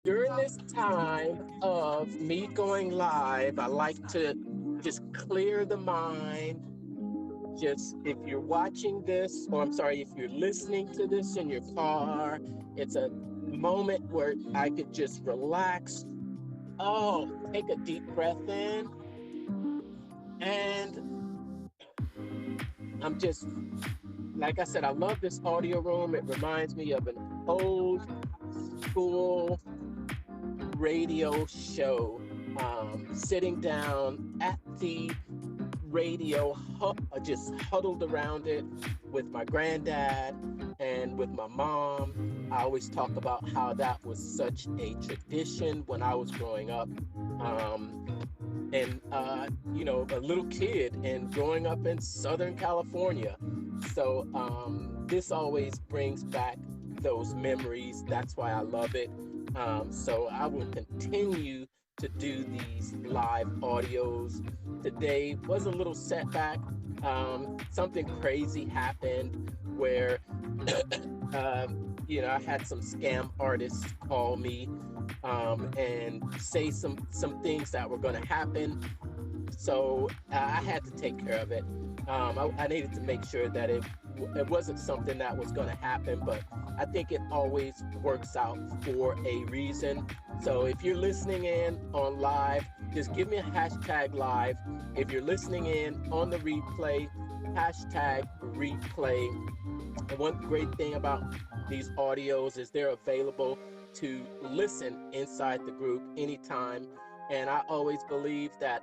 During this time of me going live, I like to just clear the mind. Just if you're watching this, or I'm sorry, if you're listening to this in your car, it's a moment where I could just relax. Oh, take a deep breath in. And I'm just, like I said, I love this audio room. It reminds me of an old school radio show, sitting down at the radio, just huddled around it with my granddad and with my mom. I always talk about how that was such a tradition when I was growing up. And a little kid and growing up in Southern California. So this always brings back those memories. That's why I love it. So I will continue to do these live audios. Today was a little setback. Something crazy happened where I had some scam artists call me and say some things that were going to happen. So I had to take care of it. I needed to make sure that it wasn't something that was going to happen, but I think it always works out for a reason. So if you're listening in on live, just give me a hashtag live. If you're listening in on the replay, hashtag replay. And one great thing about these audios is they're available to listen inside the group anytime. And I always believe that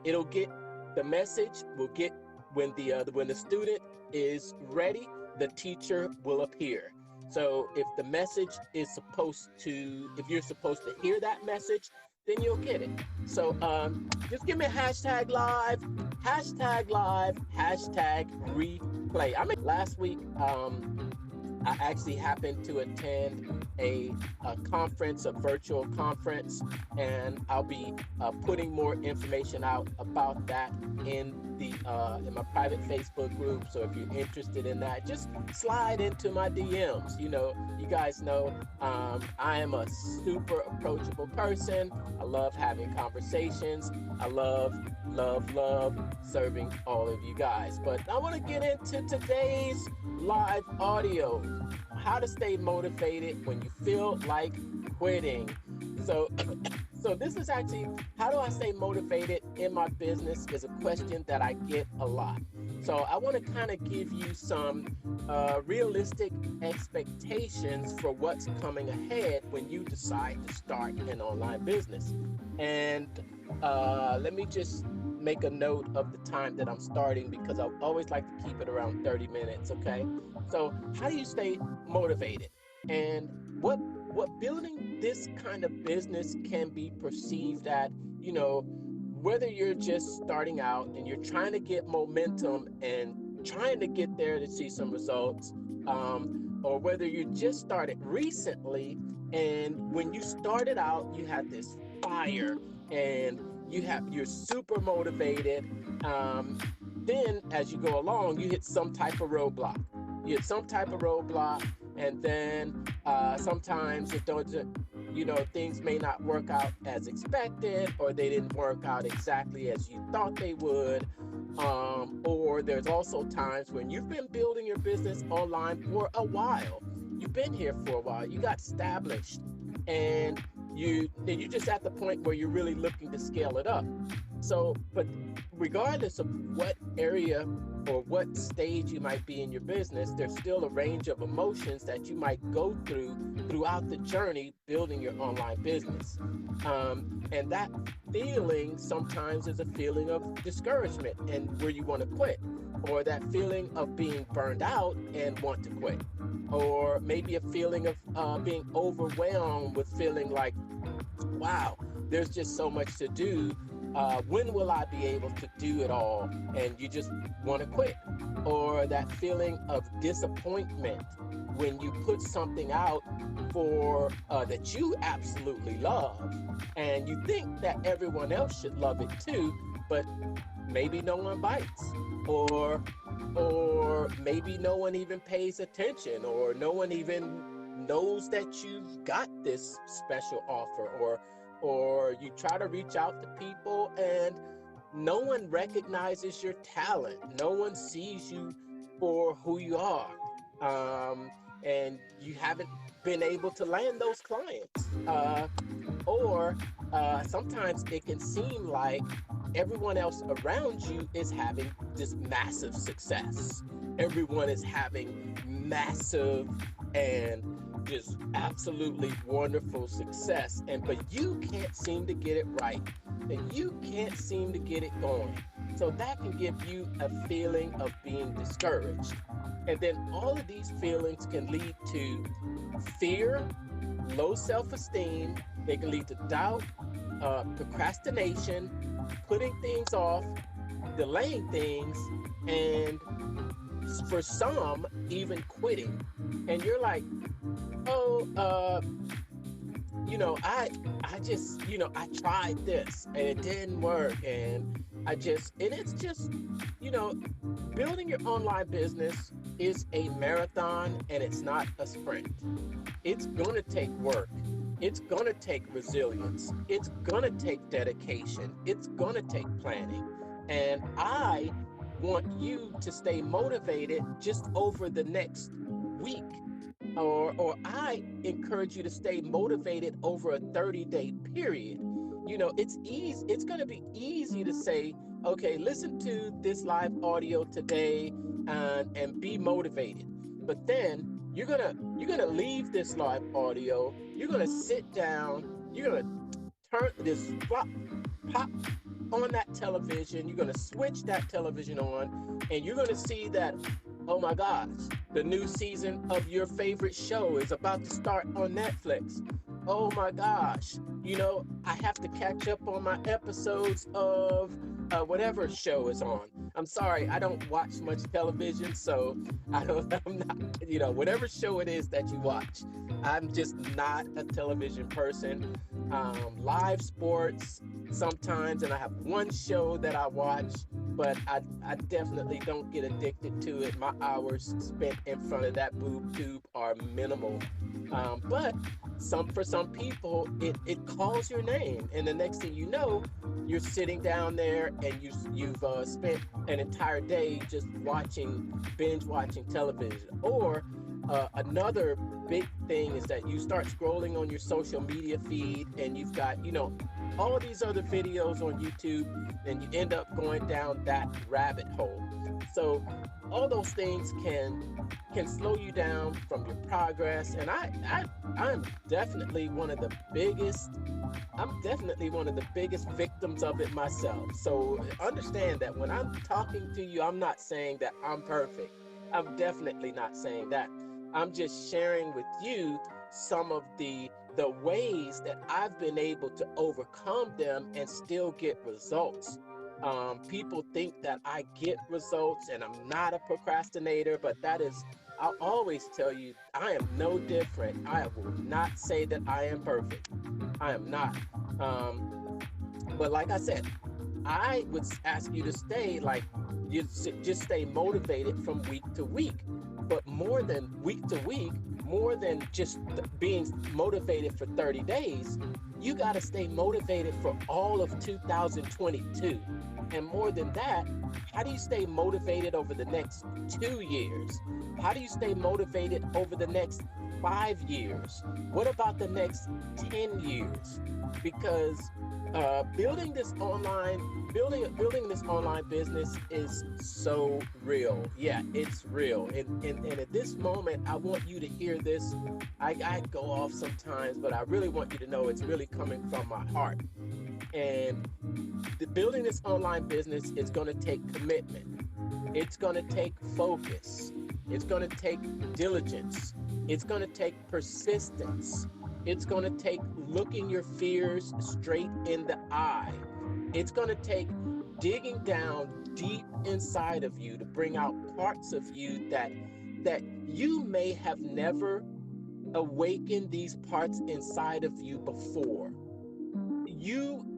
it'll get the message will get when the student is ready, the teacher will appear. So if you're supposed to hear that message, then you'll get it. So just give me a hashtag live, hashtag replay. Last week, I actually happened to attend a conference, a virtual conference, and I'll be putting more information out about that in my private Facebook group. So if you're interested in that, just slide into my DMs. You guys know I am a super approachable person. I love having conversations. I love serving all of you guys. But I want to get into today's live audio. How to stay motivated when you feel like quitting. So this is actually, how do I stay motivated in my business, is a question that I get a lot. So I want to kind of give you some realistic expectations for what's coming ahead when you decide to start an online business. And let me just make a note of the time that I'm starting, because I always like to keep it around 30 minutes, okay? So how do you stay motivated? And what building this kind of business can be perceived at, whether you're just starting out and you're trying to get momentum and trying to get there to see some results, or whether you just started recently and when you started out, you had this fire and you're super motivated. Then as you go along, you hit some type of roadblock. And then sometimes things may not work out as expected, or they didn't work out exactly as you thought they would. Or there's also times when you've been building your business online for a while. You've been here for a while. You got established, and you're just at the point where you're really looking to scale it up. So, but regardless of what area or what stage you might be in your business, there's still a range of emotions that you might go through throughout the journey building your online business. And that feeling sometimes is a feeling of discouragement and where you want to quit, or that feeling of being burned out and want to quit, or maybe a feeling of being overwhelmed with feeling like, wow, there's just so much to do. When will I be able to do it all? And you just want to quit. Or that feeling of disappointment when you put something out for that you absolutely love, and you think that everyone else should love it too, but maybe no one bites, or maybe no one even pays attention, or no one even knows that you've got this special offer, or you try to reach out to people and no one recognizes your talent. No one sees you for who you are. And you haven't been able to land those clients. Or sometimes it can seem like everyone else around you is having this massive success. Everyone is having massive and just absolutely wonderful success, but you can't seem to get it right, and you can't seem to get it going. So that can give you a feeling of being discouraged. And then all of these feelings can lead to fear, low self-esteem. They can lead to doubt, procrastination, putting things off, delaying things, and for some, even quitting. And you're like, oh, I just, I tried this and it didn't work. And it's just, you know, building your online business is a marathon and it's not a sprint. It's going to take work. It's going to take resilience. It's going to take dedication. It's going to take planning. And I want you to stay motivated just over the next week. Or I encourage you to stay motivated over a 30-day period. It's easy. It's going to be easy to say, okay, listen to this live audio today and be motivated. But then you're gonna leave this live audio. You're gonna sit down. You're gonna turn this pop on that television. You're gonna switch that television on, and you're gonna see that, oh my gosh, the new season of your favorite show is about to start on Netflix. Oh my gosh, I have to catch up on my episodes of whatever show is on. I'm sorry, I don't watch much television, so I'm not, whatever show it is that you watch. I'm just not a television person. Live sports sometimes, and I have one show that I watch, but I definitely don't get addicted to it. My hours spent in front of that boob tube are minimal. But for some people, it calls your name, and the next thing you know, you're sitting down there and you've spent an entire day just binge watching television. Or another big thing is that you start scrolling on your social media feed, and you've got all these other videos on YouTube, and you end up going down that rabbit hole. So all those things can slow you down from your progress. And I'm definitely one of the biggest victims of it myself. So understand that when I'm talking to you, I'm not saying that I'm perfect. I'm definitely not saying that. I'm just sharing with you some of the ways that I've been able to overcome them and still get results. People think that I get results and I'm not a procrastinator, but I'll always tell you, I am no different. I will not say that I am perfect. I am not. But like I said, I would ask you to just stay motivated from week to week. But more than week to week, more than just being motivated for 30 days, you got to stay motivated for all of 2022. And more than that, how do you stay motivated over the next 2 years? How do you stay motivated over the next 5 years? What about the next 10 years? Because building this online business is so real. Yeah, it's real. And at this moment, I want you to hear this. I go off sometimes, but I really want you to know it's really coming from my heart. And building this online business is going to take commitment. It's going to take focus. It's going to take diligence. It's going to take persistence. It's going to take looking your fears straight in the eye. It's going to take digging down deep inside of you to bring out parts of you that you may have never awakened these parts inside of you before.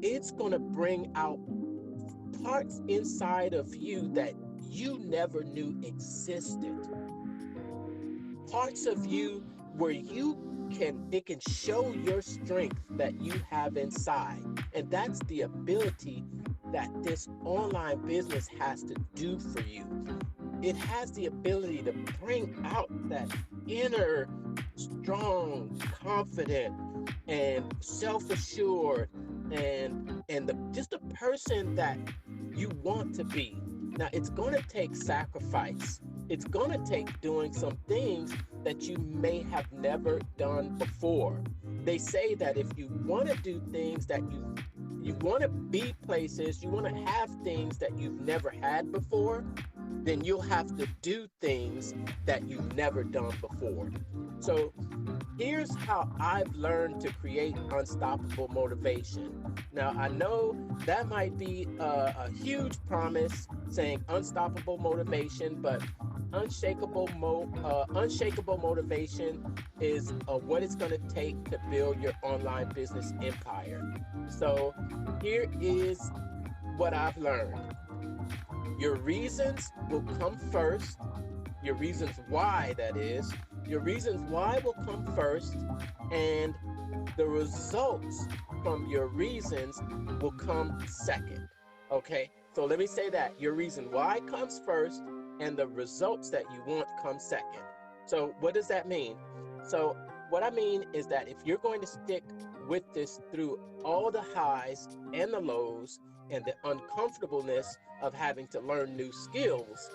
It's going to bring out parts inside of you that you never knew existed. Parts of you where it can show your strength that you have inside. And that's the ability that this online business has to do for you. It has the ability to bring out that inner strong, confident, and self-assured, and just the person that you want to be. Now, it's going to take sacrifice. It's going to take doing some things that you may have never done before. They say that if you want to do things that you want to be places, you want to have things that you've never had before, then you'll have to do things that you've never done before. So here's how I've learned to create unstoppable motivation. Now, I know that might be a huge promise saying unstoppable motivation, but unshakable motivation is what it's going to take to build your online business empire. So here is what I've learned. Your reasons will come first. Your reasons why, that is. Your reasons why will come first, and the results from your reasons will come second. Okay? So let me say that. Your reason why comes first, and the results that you want come second. So what does that mean? So what I mean is that if you're going to stick with this through all the highs and the lows and the uncomfortableness of having to learn new skills,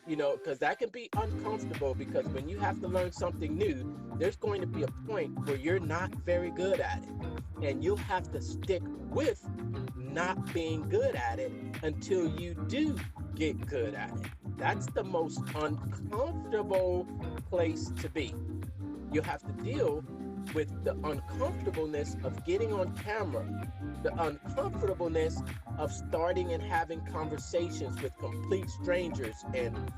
because that can be uncomfortable, because when you have to learn something new, there's going to be a point where you're not very good at it. And you'll have to stick with not being good at it until you do get good at it. That's the most uncomfortable place to be. You'll have to deal with the uncomfortableness of getting on camera, the uncomfortableness of starting and having conversations with complete strangers and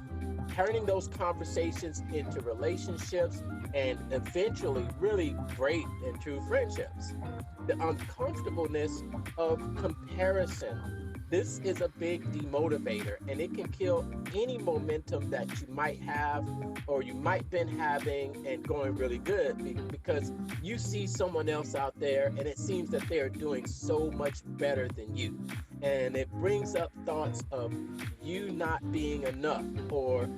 turning those conversations into relationships and eventually really great and true friendships. The uncomfortableness of comparison. This is a big demotivator, and it can kill any momentum that you might have or you might been having and going really good, because you see someone else out there and it seems that they're doing so much better than you. And it brings up thoughts of you not being enough, or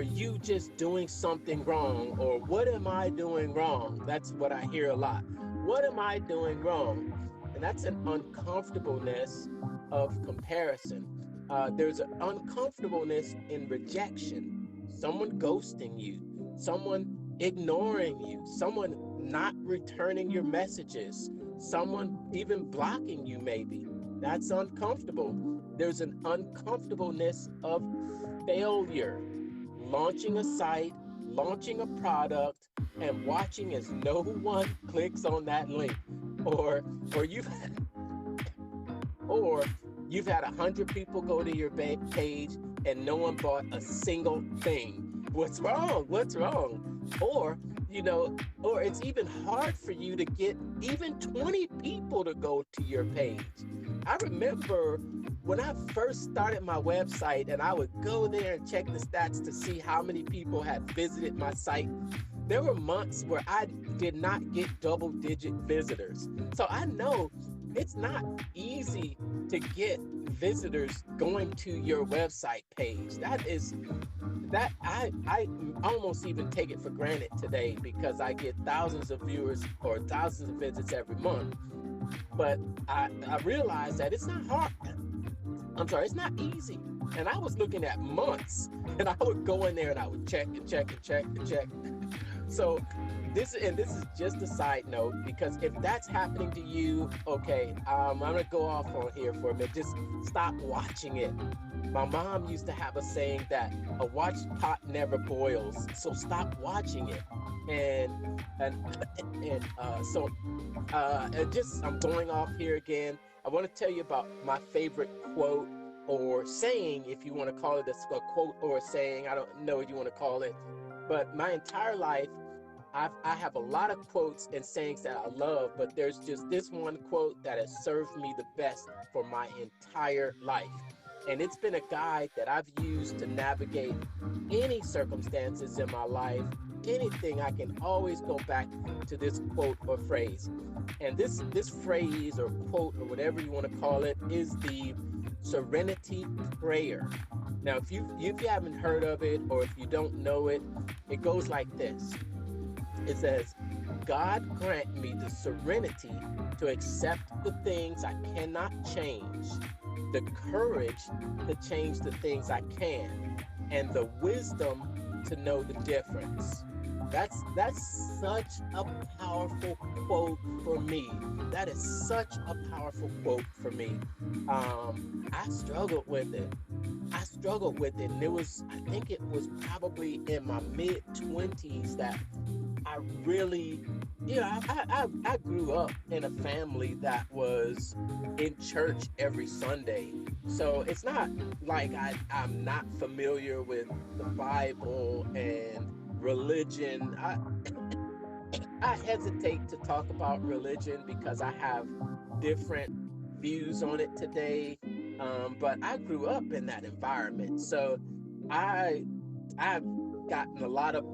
you just doing something wrong, or what am I doing wrong? That's what I hear a lot. What am I doing wrong? And that's an uncomfortableness of comparison. There's an uncomfortableness in rejection, someone ghosting you, someone ignoring you, someone not returning your messages, someone even blocking you maybe. That's uncomfortable. There's an uncomfortableness of failure, launching a site, launching a product, and watching as no one clicks on that link, or or you or you've had 100 people go to your page and no one bought a single thing. What's wrong? What's wrong? Or it's even hard for you to get even 20 people to go to your page. I remember when I first started my website and I would go there and check the stats to see how many people had visited my site. There were months where I did not get double-digit visitors. So I know it's not easy to get visitors going to your website page. That I almost even take it for granted today, because I get thousands of viewers or thousands of visits every month. But I realized that it's not hard. It's not easy. And I was looking at months, and I would go in there and I would check and check and check and check. So this is just a side note, because if that's happening to you, okay, I'm gonna go off on here for a minute. Just stop watching it. My mom used to have a saying that a watched pot never boils, so stop watching it. And I'm going off here again. I want to tell you about my favorite quote or saying, if you want to call it a quote or a saying. I don't know what you want to call it, but my entire life, I have a lot of quotes and sayings that I love, but there's just this one quote that has served me the best for my entire life. And it's been a guide that I've used to navigate any circumstances in my life, anything. I can always go back to this quote or phrase. And this phrase or quote or whatever you want to call it is the Serenity Prayer. Now, if you haven't heard of it, or if you don't know it, it goes like this. It says, God grant me the serenity to accept the things I cannot change, the courage to change the things I can, and the wisdom to know the difference. That's such a powerful quote for me. That is such a powerful quote for me. I struggled with it. And I think it was probably in my mid 20s that I really, I grew up in a family that was in church every Sunday. So it's not like I'm not familiar with the Bible and religion. I hesitate to talk about religion because I have different views on it today. But I grew up in that environment. So I, I've gotten a lot of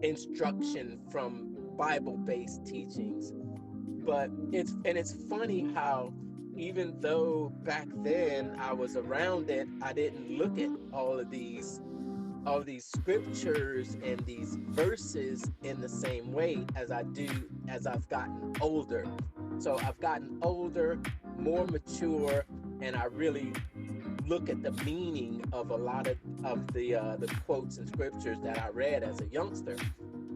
instruction from Bible-based teachings. But it's funny how even though back then I was around it, I didn't look at all these scriptures and these verses in the same way as I do as I've gotten older. So I've gotten older, more mature, and I really look at the meaning of a lot of the quotes and scriptures that I read as a youngster.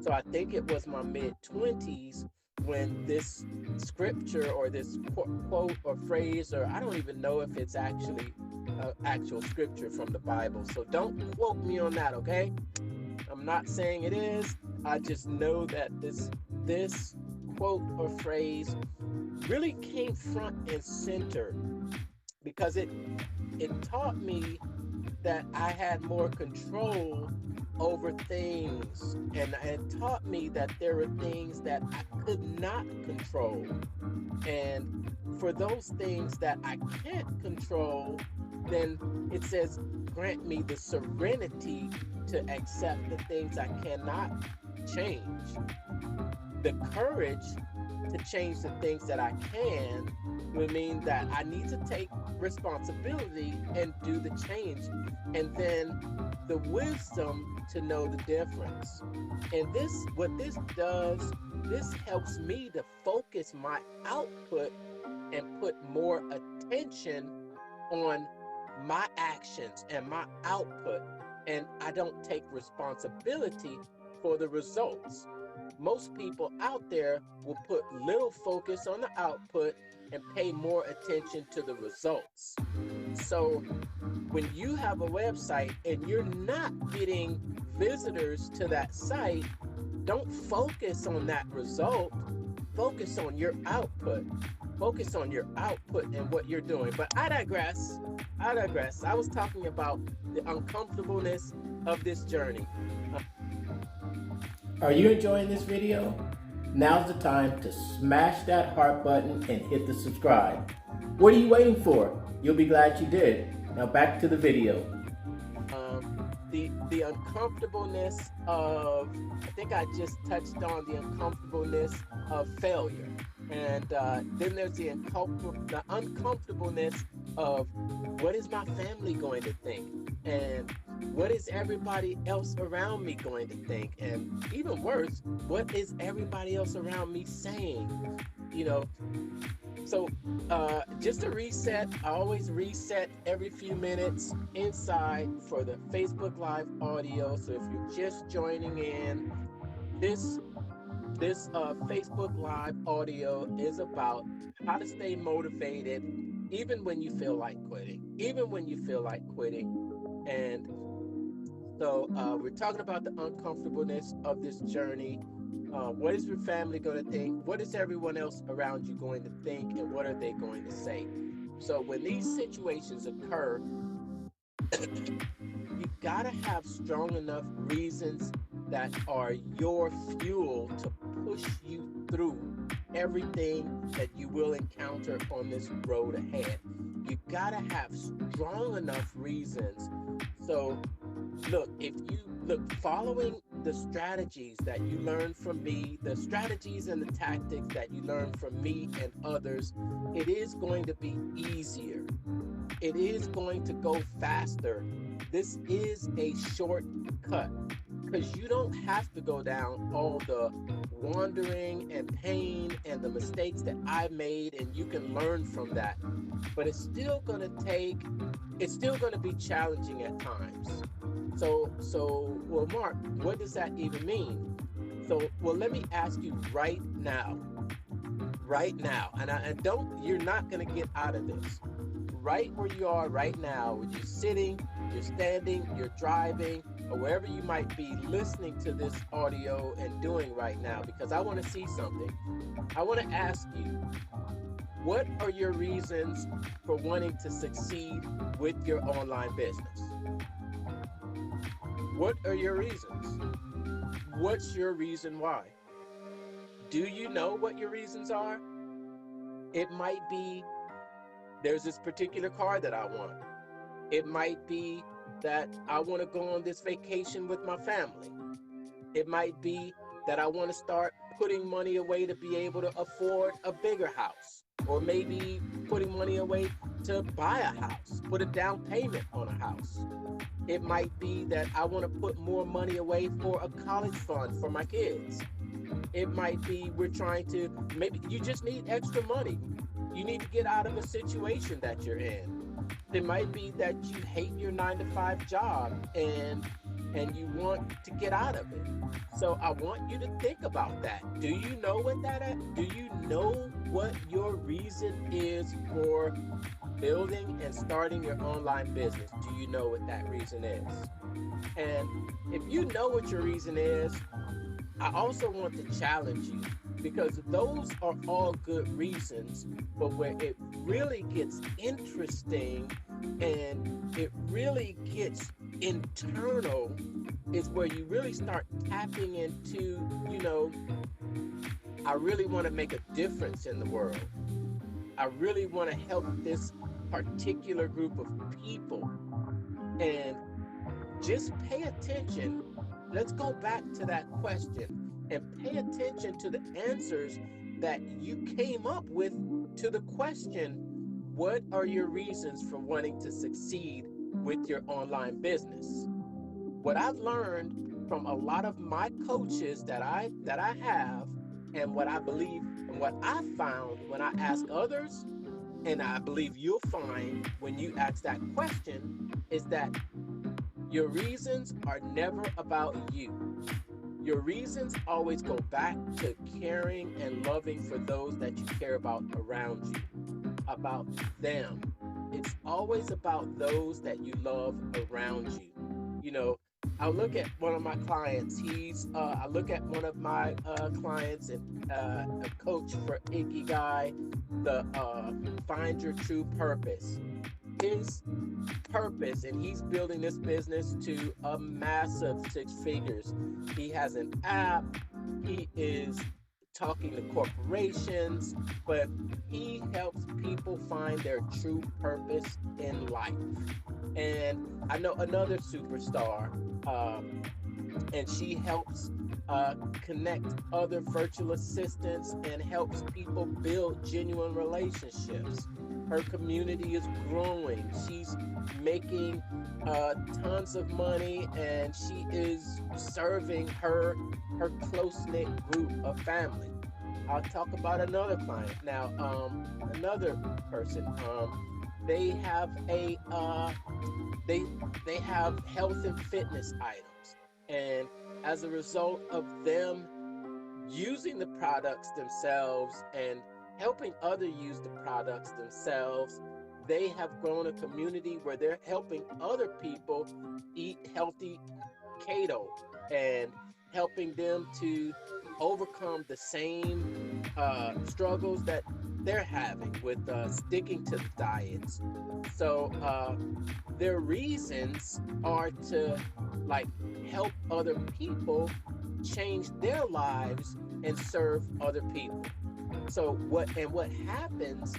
So I think it was my mid 20s when this scripture or this quote or phrase, or I don't even know if it's actually actual scripture from the Bible. So don't quote me on that, okay? I'm not saying it is. I just know that this quote or phrase really came front and center because it taught me that I had more control over things, and it taught me that there were things that I could not control. And for those things that I can't control, then it says, grant me the serenity to accept the things I cannot change, the courage to change the things that I can, would mean that I need to take responsibility and do the change, and then the wisdom to know the difference. And what this does, this helps me to focus my output and put more attention on my actions and my output, and I don't take responsibility for the results. Most people out there will put little focus on the output and pay more attention to the results. So when you have a website and you're not getting visitors to that site, don't focus on that result. Focus on your output. Focus on your output and what you're doing. But I digress. I was talking about the uncomfortableness of this journey. Are you enjoying this video? Now's the time to smash that heart button and hit the subscribe. What are you waiting for? You'll be glad you did. Now back to the video. The uncomfortableness of, I think I just touched on the uncomfortableness of failure. And then there's the uncomfortableness of what is my family going to think? And what is everybody else around me going to think? And even worse, what is everybody else around me saying? So just to reset, I always reset every few minutes inside for the Facebook Live audio. So if you're just joining in, this Facebook Live audio is about how to stay motivated even when you feel like quitting. And so we're talking about the uncomfortableness of this journey. What is your family going to think? What is everyone else around you going to think? And what are they going to say? So when these situations occur, you got to have strong enough reasons that are your fuel to push you through everything that you will encounter on this road ahead. You gotta have strong enough reasons. So look, if you look, following the strategies that you learn from me, the strategies and the tactics that you learn from me and others, it is going to be easier. It is going to go faster. This is a shortcut because you don't have to go down all the wandering and pain and the mistakes that I made, and you can learn from that. But it's still going to be challenging at times. Well, Mark, what does that even mean? Let me ask you right now, and you're not going to get out of this. Right where you are right now, where you're sitting, you're standing, you're driving, or wherever you might be listening to this audio and doing right now, because I want to see something. I want to ask you, what are your reasons for wanting to succeed with your online business? What are your reasons? What's your reason why? Do you know what your reasons are? It might be, there's this particular car that I want. It might be that I want to go on this vacation with my family. It might be that I want to start putting money away to be able to afford a bigger house, or maybe putting money away to buy a house, put a down payment on a house. It might be that I want to put more money away for a college fund for my kids. It might be maybe you just need extra money. You need to get out of a situation that you're in. It might be that you hate your 9-to-5 job and you want to get out of it. So I want you to think about that. Do you know what that is? Do you know what your reason is for building and starting your online business? Do you know what that reason is? And if you know what your reason is, I also want to challenge you, because those are all good reasons, but where it really gets interesting and it really gets internal is where you really start tapping into, I really want to make a difference in the world. I really want to help this particular group of people. And just pay attention. Let's go back to that question and pay attention to the answers that you came up with to the question, what are your reasons for wanting to succeed with your online business? What I've learned from a lot of my coaches that I have, and what I believe and what I found when I ask others, and I believe you'll find when you ask that question, is that your reasons are never about you. Your reasons always go back to caring and loving for those that you care about around you, about them. It's always about those that you love around you. I look at one of my clients. I look at one of my clients and a coach for Ikigai, the Find Your True Purpose. His purpose, and he's building this business to a massive 6 figures. He has an app. He is talking to corporations, but he helps people find their true purpose in life. And I know another superstar, and she helps connect other virtual assistants and helps people build genuine relationships. Her community is growing. She's making tons of money, and she is serving her close-knit group of family. I'll talk about another client now. Another person. They have they have health and fitness items, and as a result of them using the products themselves and helping others use the products themselves, they have grown a community where they're helping other people eat healthy keto and helping them to overcome the same struggles that they're having with sticking to the diets. So their reasons are to help other people change their lives and serve other people. So what happens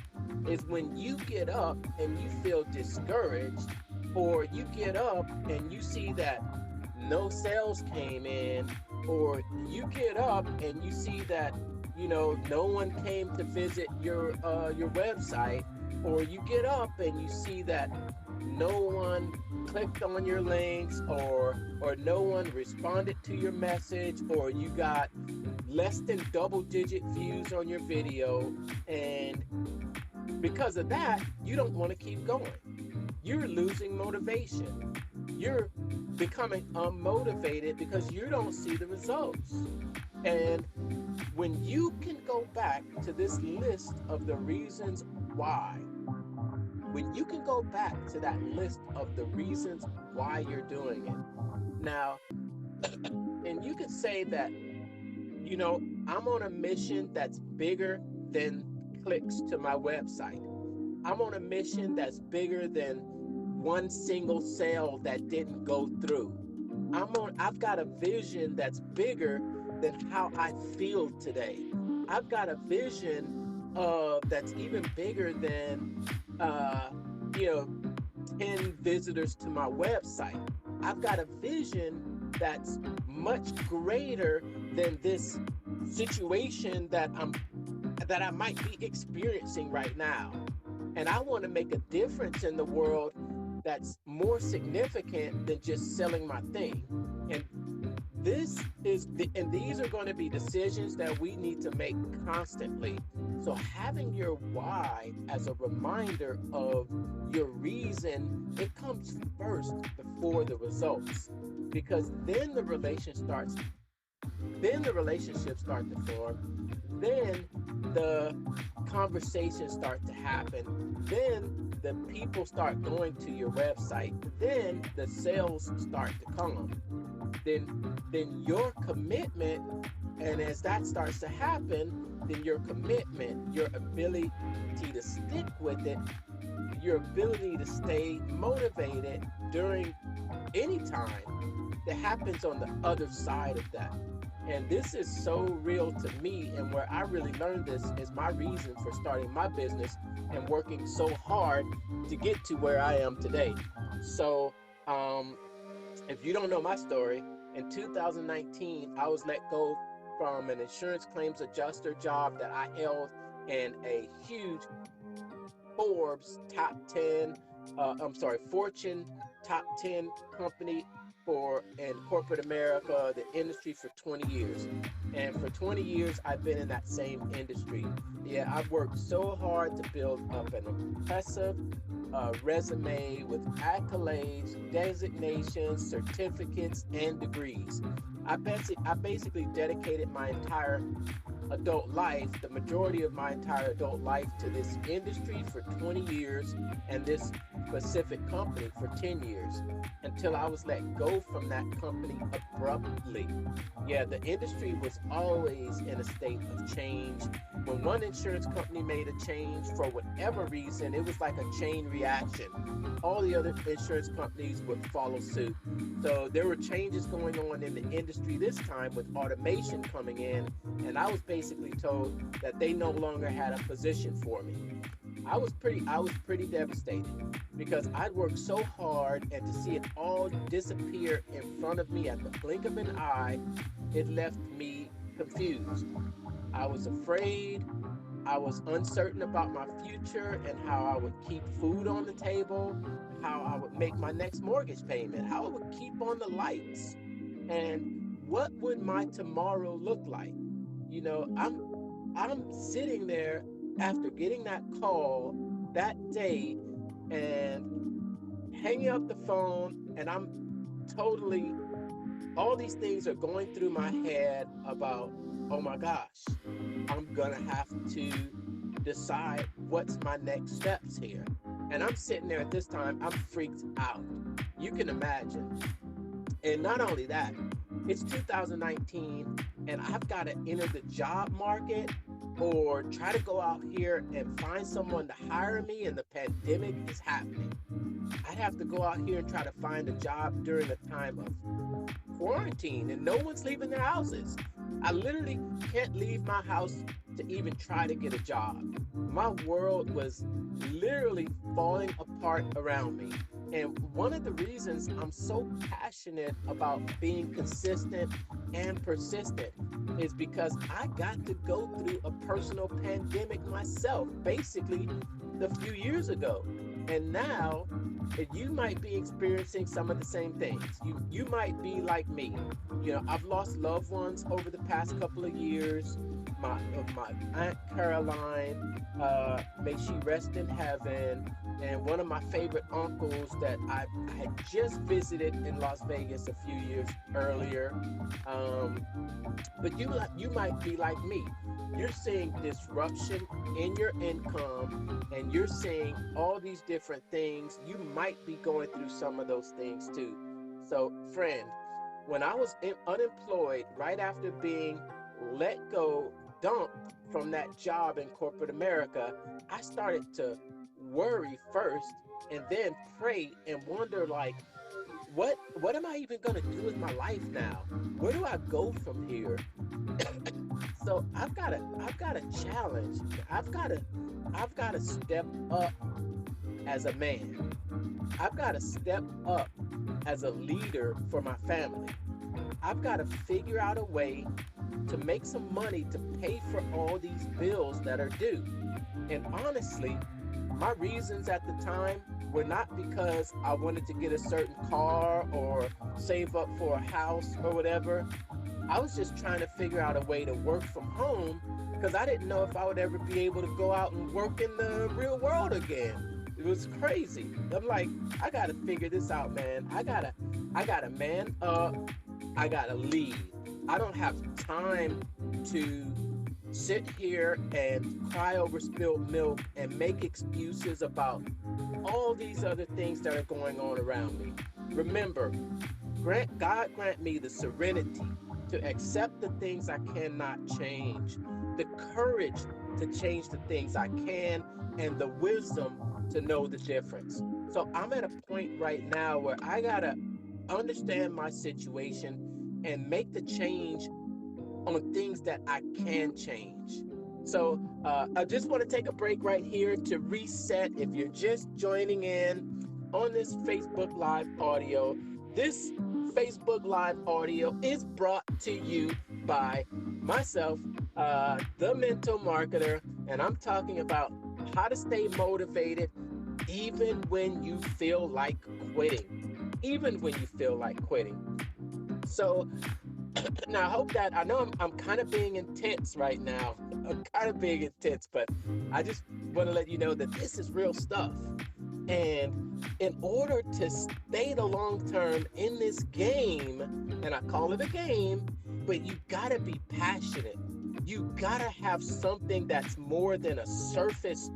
is when you get up and you feel discouraged, or you get up and you see that no sales came in, or you get up and you see that no one came to visit your website, or you get up and you see that no one clicked on your links, or no one responded to your message, or you got less than double-digit views on your video, and because of that, you don't want to keep going. You're losing motivation. You're becoming unmotivated because you don't see the results. And when you can go back to this list of the reasons why, when you can go back to that list of the reasons why you're doing it, now, and you can say that, I'm on a mission that's bigger than clicks to my website. I'm on a mission that's bigger than one single sale that didn't go through. I've got a vision that's bigger than how I feel today. I've got a vision that's even bigger than 10 visitors to my website. I've got a vision that's much greater than this situation that I might be experiencing right now. And I want to make a difference in the world that's more significant than just selling my thing. And these are going to be decisions that we need to make constantly. So having your why as a reminder of your reason, it comes first before the results, because then the relationships start to form, then the conversations start to happen, then the people start going to your website, then the sales start to come. Then your commitment, and as that starts to happen, then your commitment, your ability to stick with it, your ability to stay motivated during any time that happens on the other side of that. And this is so real to me, and where I really learned this is my reason for starting my business and working so hard to get to where I am today. So if you don't know my story, in 2019, I was let go from an insurance claims adjuster job that I held in a huge Fortune top 10 company in corporate America, the industry, for 20 years. And for 20 years, I've been in that same industry. Yeah, I've worked so hard to build up an impressive resume with accolades, designations, certificates, and degrees. I basically dedicated my entire adult life, the majority of my entire adult life, to this industry for 20 years and this specific company for 10 years, until I was let go from that company abruptly. Yeah, the industry was always in a state of change. When one insurance company made a change, for whatever reason, it was like a chain reaction. All the other insurance companies would follow suit. So there were changes going on in the industry this time, with automation coming in, and I was basically told that they no longer had a position for me. I was pretty devastated, because I'd worked so hard, and to see it all disappear in front of me at the blink of an eye, it left me confused. I was afraid. I was uncertain about my future and how I would keep food on the table, how I would make my next mortgage payment, how I would keep on the lights, and what would my tomorrow look like. I'm sitting there after getting that call that day and hanging up the phone, and all these things are going through my head about, oh my gosh, I'm gonna have to decide what's my next steps here. And I'm sitting there at this time, I'm freaked out. You can imagine. And not only that, it's 2019, and I've got to enter the job market or try to go out here and find someone to hire me, and the pandemic is happening. I'd have to go out here and try to find a job during a time of quarantine and no one's leaving their houses. I literally can't leave my house to even try to get a job. My world was literally falling apart around me. And one of the reasons I'm so passionate about being consistent and persistent is because I got to go through a personal pandemic myself, basically a few years ago. And now you might be experiencing some of the same things. You might be like me. I've lost loved ones over the past couple of years. My Aunt Caroline, may she rest in heaven, and one of my favorite uncles that I had just visited in Las Vegas a few years earlier. But you might be like me. You're seeing disruption in your income, and you're seeing all these different things. You might be going through some of those things too. So, friend, when I was unemployed right after being let go, dumped from that job in corporate America, I started to worry first and then pray and wonder, like, what am I even going to do with my life now? Where do I go from here? So I've got a challenge. I've got to step up as a man. I've got to step up as a leader for my family. I've got to figure out a way to make some money to pay for all these bills that are due. And honestly, my reasons at the time were not because I wanted to get a certain car or save up for a house or whatever. I was just trying to figure out a way to work from home because I didn't know if I would ever be able to go out and work in the real world again. It was crazy. I'm like, I gotta figure this out, man. I gotta man up. I gotta lead. I don't have time to sit here and cry over spilled milk and make excuses about all these other things that are going on around me. Remember, God grant me the serenity to accept the things I cannot change, the courage to change the things I can, and the wisdom to know the difference. So I'm at a point right now where I gotta understand my situation and make the change on things that I can change. So I just want to take a break right here to reset. If you're just joining in on this Facebook Live audio, this Facebook Live audio is brought to you by myself, the mental marketer, and I'm talking about how to stay motivated even when you feel like quitting. Even when you feel like quitting. So now I know I'm kind of being intense right now. I'm kind of being intense, but I just want to let you know that this is real stuff. And in order to stay the long term in this game, and I call it a game, but you gotta be passionate. You gotta have something that's more than a surface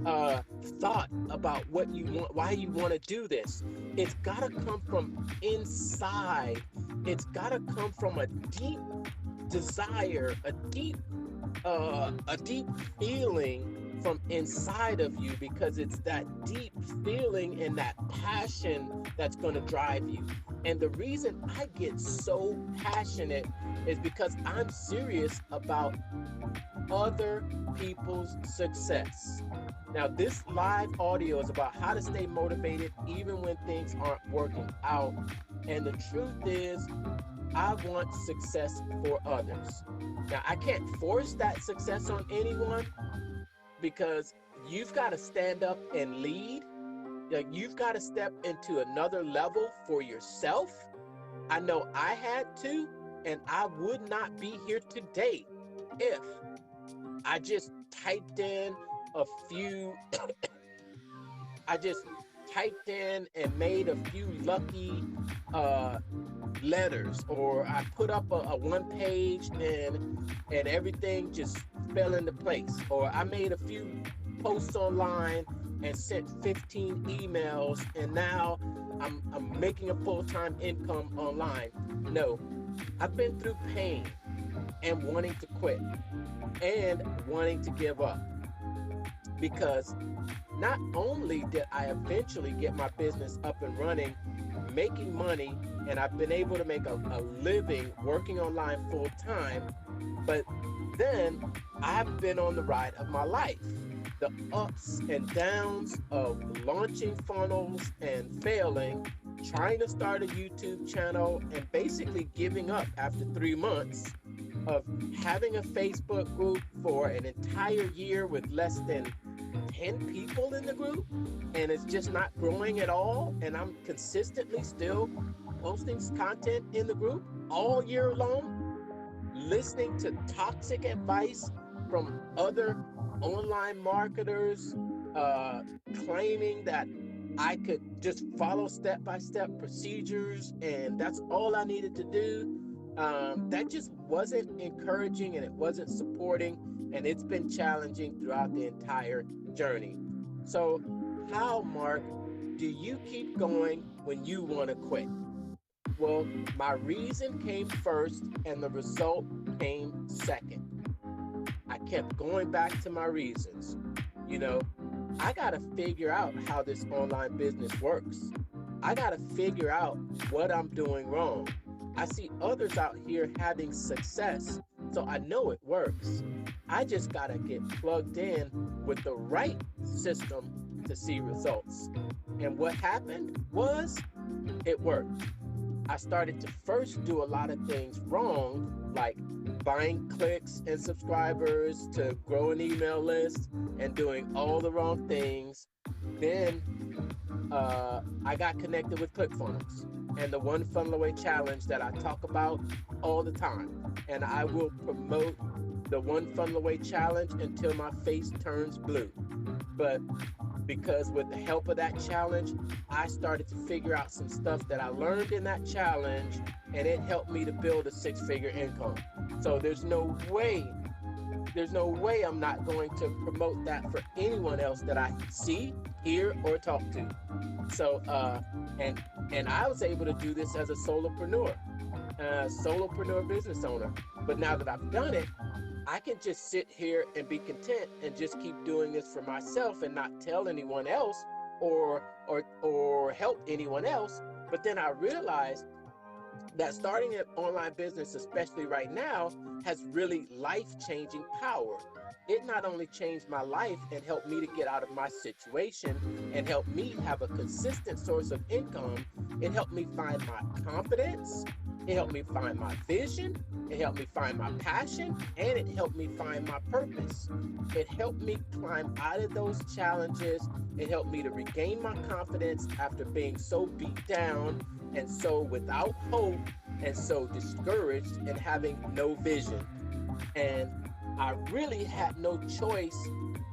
thought about what you want, why you want to do this. It's gotta come from inside. It's gotta come from a deep desire, a deep feeling from inside of you, because it's that deep feeling and that passion that's going to drive you. And the reason I get so passionate is because I'm serious about other people's success. Now, this live audio is about how to stay motivated even when things aren't working out. And the truth is, I want success for others. Now, I can't force that success on anyone, because you've got to stand up and lead. Like, you've got to step into another level for yourself. I know I had to, and I would not be here today if I just typed in a few, I just typed in and made a few lucky letters, or I put up a one page and everything just fell into place, or I made a few posts online and sent 15 emails and now I'm making a full-time income online. No, I've been through pain and wanting to quit and wanting to give up, because not only did I eventually get my business up and running, making money, and I've been able to make a living working online full time. But then I've been on the ride of my life, the ups and downs of launching funnels and failing, trying to start a YouTube channel and basically giving up after 3 months, of having a Facebook group for an entire year with less than 10 people in the group, and it's just not growing at all. And I'm consistently still posting content in the group all year long, listening to toxic advice from other online marketers, uh, claiming that I could just follow step-by-step procedures and that's all I needed to do. That just wasn't encouraging and it wasn't supporting, and it's been challenging throughout the entire journey. So, how, Mark, do you keep going when you want to quit? Well, my reason came first and the result came second. I kept going back to my reasons. You know, I got to figure out how this online business works. I got to figure out what I'm doing wrong. I see others out here having success, so I know it works. I just got to get plugged in with the right system to see results. And what happened was it worked. I started to first do a lot of things wrong, like buying clicks and subscribers to grow an email list and doing all the wrong things. Then I got connected with Clickfunnels and the One Funnel Away Challenge that I talk about all the time. And I will promote the One Funnel Away Challenge until my face turns blue. But because with the help of that challenge, I started to figure out some stuff that I learned in that challenge, and it helped me to build a six-figure income. So there's no way I'm not going to promote that for anyone else that I see, hear, or talk to. So, and I was able to do this as a solopreneur business owner. But now that I've done it, I can just sit here and be content and just keep doing this for myself and not tell anyone else or help anyone else. But then I realized that starting an online business, especially right now, has really life-changing power. It not only changed my life and helped me to get out of my situation and help me have a consistent source of income, it helped me find my confidence, it helped me find my vision, it helped me find my passion, and it helped me find my purpose. It helped me climb out of those challenges. It helped me to regain my confidence after being so beat down and so without hope and so discouraged and having no vision. And I really had no choice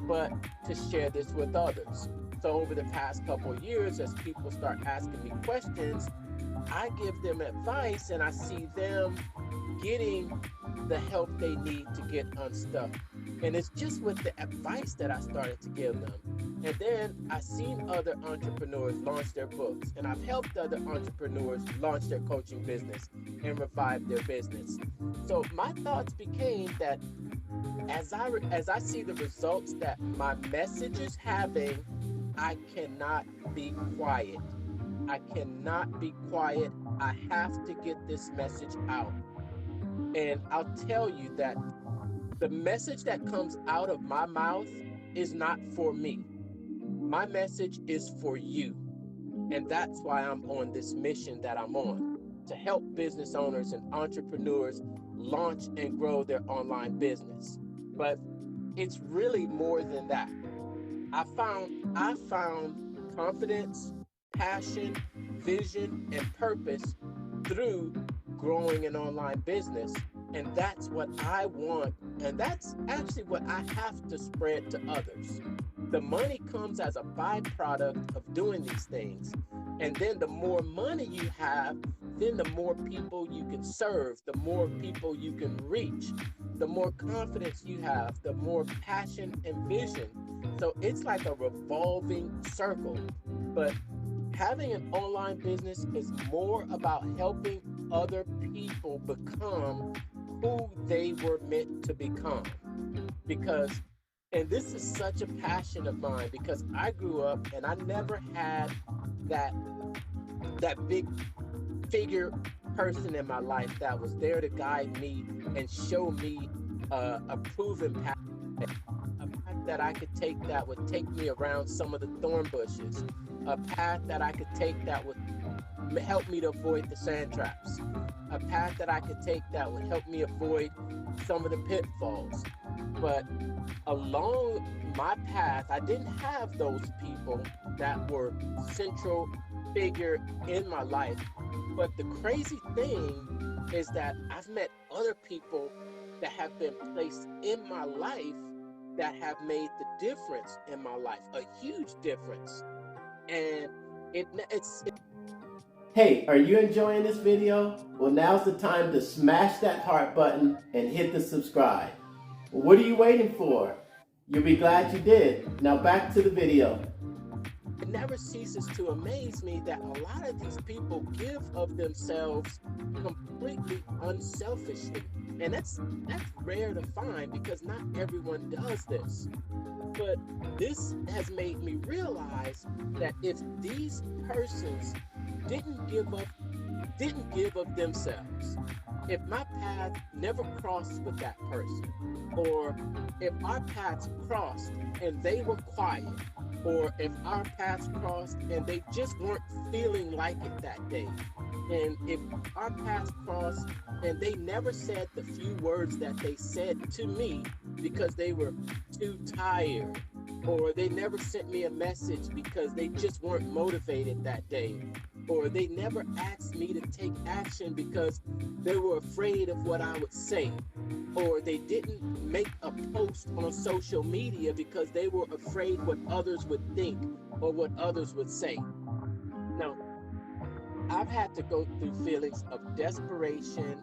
but to share this with others. So over the past couple of years, as people start asking me questions, I give them advice and I see them getting the help they need to get unstuck. And it's just with the advice that I started to give them. And then I seen other entrepreneurs launch their books, and I've helped other entrepreneurs launch their coaching business and revive their business. So my thoughts became that as I see the results that my message is having, I cannot be quiet. I cannot be quiet. I have to get this message out. And I'll tell you that the message that comes out of my mouth is not for me. My message is for you. And that's why I'm on this mission that I'm on, to help business owners and entrepreneurs launch and grow their online business. But it's really more than that. I found confidence, passion, vision, and purpose through growing an online business. And that's what I want. And that's actually what I have to spread to others. The money comes as a byproduct of doing these things. And then the more money you have, then the more people you can serve, the more people you can reach, the more confidence you have, the more passion and vision. So it's like a revolving circle. But having an online business is more about helping other people become who they were meant to become. Because, and this is such a passion of mine, because I grew up and I never had that big figure person in my life that was there to guide me and show me a proven path, a path that I could take that would take me around some of the thorn bushes, a path that I could take that would help me to avoid the sand traps, a path that I could take that would help me avoid some of the pitfalls. But along my path, I didn't have those people that were central figure in my life. But the crazy thing is that I've met other people that have been placed in my life that have made the difference in my life, a huge difference. And it's Hey, are you enjoying this video? Well, now's the time to smash that heart button and hit the subscribe. Well, what are you waiting for? You'll be glad you did. Now back to the video. it never ceases to amaze me that a lot of these people give of themselves completely unselfishly. And that's rare to find because not everyone does this. But this has made me realize that if these persons didn't give of themselves, if my path never crossed with that person, or if our paths crossed and they were quiet, or if our paths crossed and they just weren't feeling like it that day, and if our paths crossed and they never said the few words that they said to me because they were too tired, or they never sent me a message because they just weren't motivated that day, or they never asked me to take action because they were afraid of what I would say, or they didn't make a post on social media because they were afraid what others would think or what others would say. Now, I've had to go through feelings of desperation,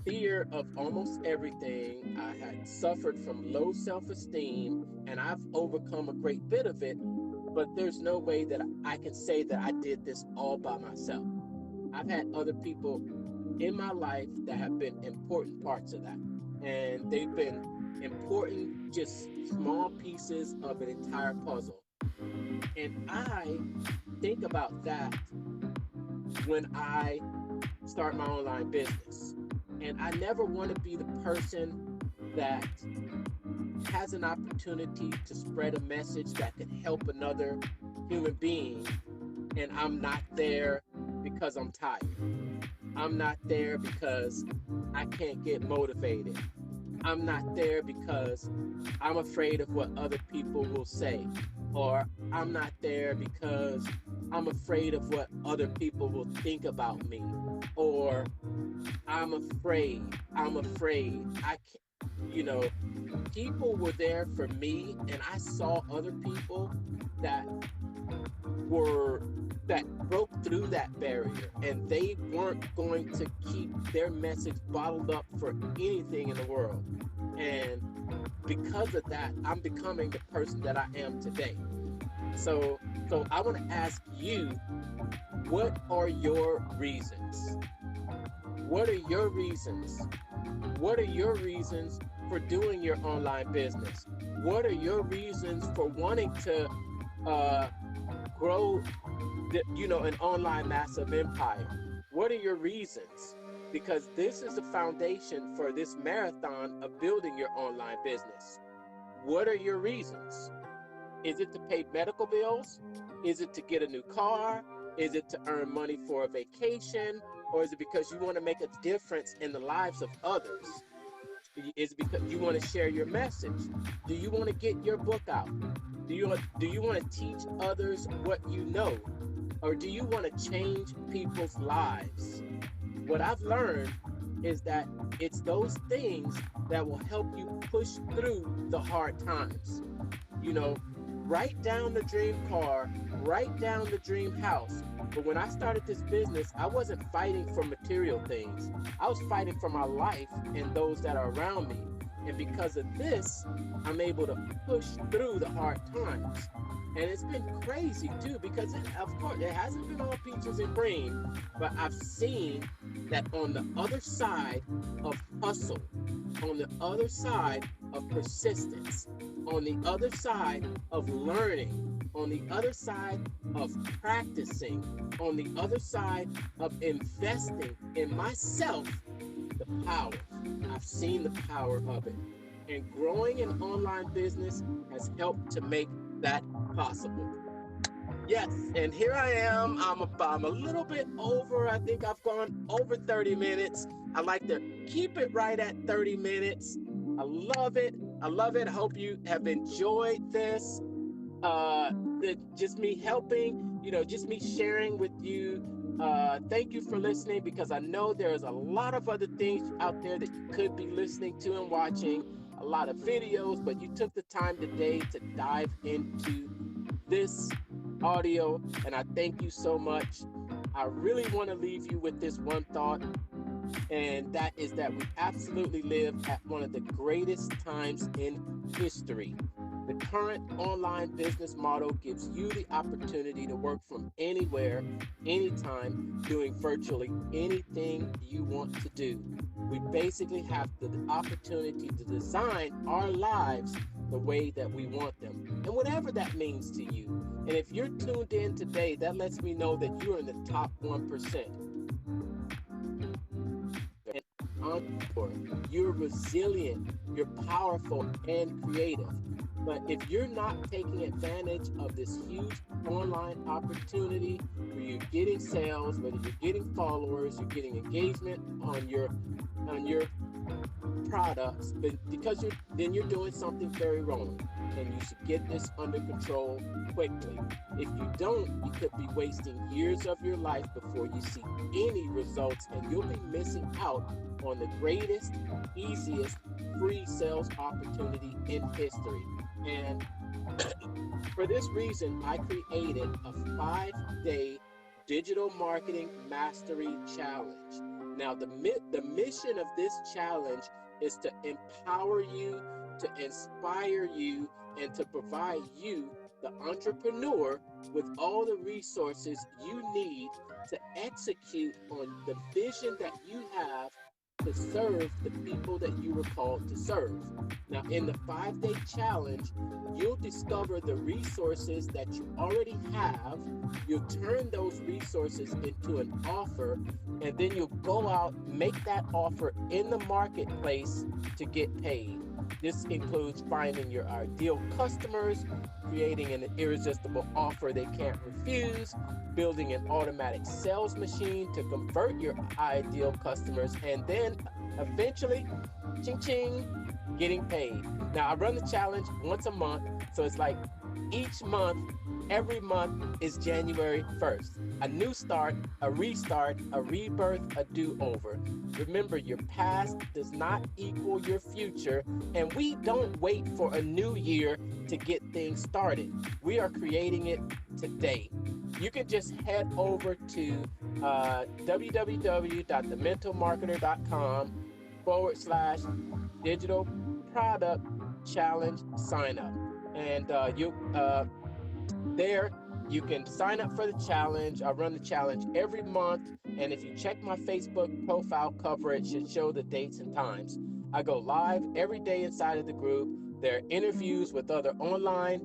fear of almost everything. I had suffered from low self-esteem, and I've overcome a great bit of it, but there's no way that I can say that I did this all by myself. I've had other people in my life that have been important parts of that, and they've been important, just small pieces of an entire puzzle. And I think about that when I start my online business. And I never want to be the person that has an opportunity to spread a message that could help another human being, and I'm not there because I'm tired. I'm not there because I can't get motivated. I'm not there because I'm afraid of what other people will say, or I'm not there because I'm afraid of what other people will think about me, or I'm afraid. I can't, people were there for me, and I saw other people that broke through that barrier, and they weren't going to keep their message bottled up for anything in the world. And because of that, I'm becoming the person that I am today. So I want to ask you, what are your reasons? What are your reasons? What are your reasons for doing your online business? What are your reasons for wanting to grow, an online massive empire? What are your reasons? Because this is the foundation for this marathon of building your online business. What are your reasons? Is it to pay medical bills? Is it to get a new car? Is it to earn money for a vacation? Or is it because you want to make a difference in the lives of others? Is it because you want to share your message? Do you want to get your book out? Do you want to teach others what you know? Or do you want to change people's lives? What I've learned is that it's those things that will help you push through the hard times. Write down the dream car, write down the dream house. But when I started this business, I wasn't fighting for material things. I was fighting for my life and those that are around me. And because of this, I'm able to push through the hard times. And it's been crazy too, because of course, it hasn't been all peaches and cream, but I've seen that on the other side of hustle, on the other side of persistence, on the other side of learning, on the other side of practicing, on the other side of investing in myself, the power. I've seen the power of it. And growing an online business has helped to make that possible. Yes, and here I am. I'm a little bit over. I think I've gone over 30 minutes. I like to keep it right at 30 minutes. I love it. I love it. I hope you have enjoyed this. Just me helping, just me sharing with you. Thank you for listening, because I know there's a lot of other things out there that you could be listening to and watching, a lot of videos, but you took the time today to dive into this audio, and I thank you so much. I really want to leave you with this one thought, and that is that we absolutely live at one of the greatest times in history. The current online business model gives you the opportunity to work from anywhere, anytime, doing virtually anything you want to do. We basically have the opportunity to design our lives the way that we want them, and whatever that means to you. And if you're tuned in today, that lets me know that you're in the top 1%. You're resilient, you're powerful and creative. But if you're not taking advantage of this huge online opportunity where you're getting sales, whether you're getting followers, you're getting engagement on your products, but then you're doing something very wrong, and you should get this under control quickly. If you don't, you could be wasting years of your life before you see any results, and you'll be missing out on the greatest, easiest free sales opportunity in history. And for this reason, I created a 5-day digital marketing mastery challenge. Now, the mission of this challenge is to empower you, to inspire you, and to provide you, the entrepreneur, with all the resources you need to execute on the vision that you have to serve the people that you were called to serve. Now, in the 5-day challenge, you'll discover the resources that you already have. You'll turn those resources into an offer, and then you'll go out, make that offer in the marketplace to get paid. This includes finding your ideal customers, creating an irresistible offer they can't refuse, building an automatic sales machine to convert your ideal customers, and then eventually, ching ching, getting paid. Now, I run the challenge once a month, so it's like each month, every month is January 1st. A new start, a restart, a rebirth, a do-over. Remember, your past does not equal your future, and we don't wait for a new year to get things started. We are creating it today. You can just head over to www.thementalmarketer.com/digital product challenge sign up. And there you can sign up for the challenge. I run the challenge every month, and if you check my Facebook profile cover, it should show the dates and times. I go live every day inside of the group. There are interviews with other online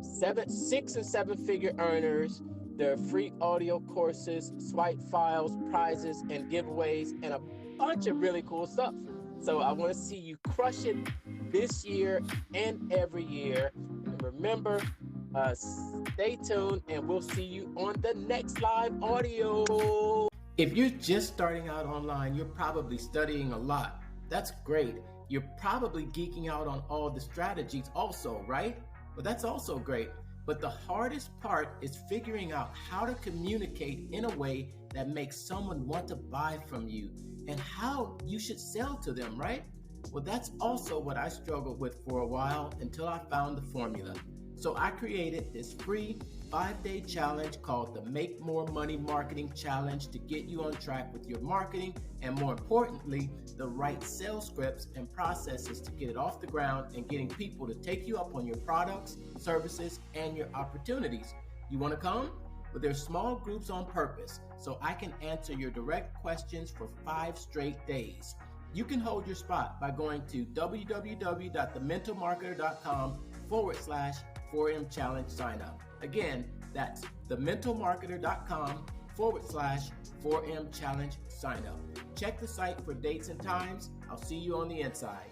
6 and 7 figure earners. There are free audio courses, swipe files, prizes, and giveaways, and a bunch of really cool stuff. So I want to see you crush it this year and every year. And remember, stay tuned, and we'll see you on the next live audio. If you're just starting out online, you're probably studying a lot. That's great. You're probably geeking out on all the strategies also, right? Well, that's also great. But the hardest part is figuring out how to communicate in a way that makes someone want to buy from you and how you should sell to them, right? Well, that's also what I struggled with for a while until I found the formula. So I created this free 5-day challenge called the Make More Money Marketing Challenge to get you on track with your marketing, and more importantly, the right sales scripts and processes to get it off the ground and getting people to take you up on your products, services, and your opportunities. You want to come? Well, there's small groups on purpose, so I can answer your direct questions for 5 straight days. You can hold your spot by going to www.thementalmarketer.com/4M challenge sign up. Again, that's thementalmarketer.com/4M challenge sign up. Check the site for dates and times. I'll see you on the inside.